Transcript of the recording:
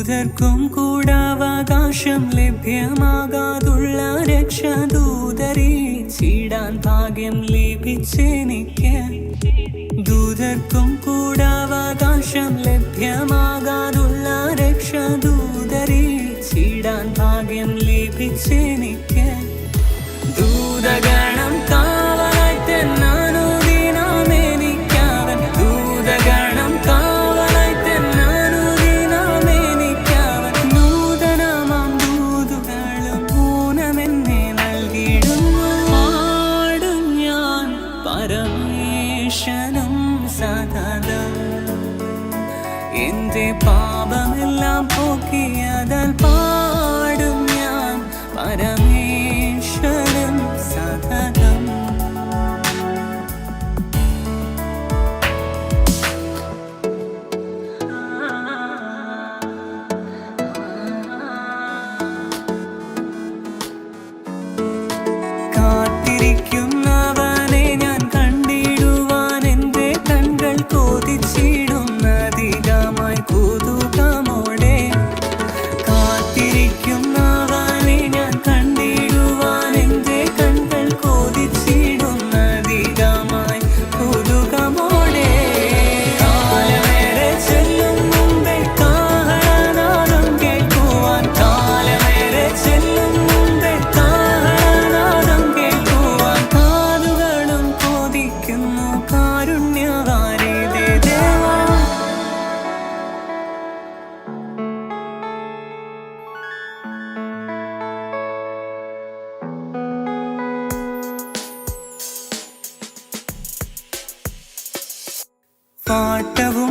ദൂതർക്കും കൂടാവകാശം ലഭ്യമാകാതുള്ള രക്ഷദൂതരീച്ചിടാൻ ഭാഗ്യം ലഭിച്ചെനിക്ക്. ദൂതർക്കും കൂടാവകാശം ലഭ്യമാകാതുള്ള രക്ഷദൂതരീച്ചിടാൻ ഭാഗ്യം ലഭിച്ചെനിക്ക്. ദൂതഗണം കാവലായി തന്നാനുദിനമെനിക്കവൻ. ദൂതഗണം കാവലായി തന്നാനുദിനമെനിക്കവൻ. നൂതനമാം ദൂതുകളും ഊനമെന്നെ നൽകിയിടുന്നു. പാടും ഞാൻ പരമേശനും സതതം. എന്റെ പാപമെല്ലാം പോക്കിയതാൽ പാടും ഞാൻ പരമേശ്വരൻ സതതം. കാത്തിരിക്കുന്നവനെ ഞാൻ കണ്ടിടുവാൻ എൻ്റെ കണ്കൾ കൊതിച്ചിടുന്നധികമായി കുതുകമോടെ. കാത്തിരിക്കുന്നവനെ ഞാൻ കണ്ടിടുവാൻ എൻ്റെ കണ്കൾ കൊതിച്ചിടുന്നധികമായി കുതുകമോടെ. കാലമേറെ ചെല്ലും മുമ്പേ കാഹളനാദം കേൾക്കുവാൻ. കാലമേറെ ചെല്ലും മുമ്പേ കാഹളനാദം കേൾക്കുവാൻ. കാതുകളും കൊതിക്കുന്നു കാരുണ്യവാരിധി ദേവാ. പാട്ടവും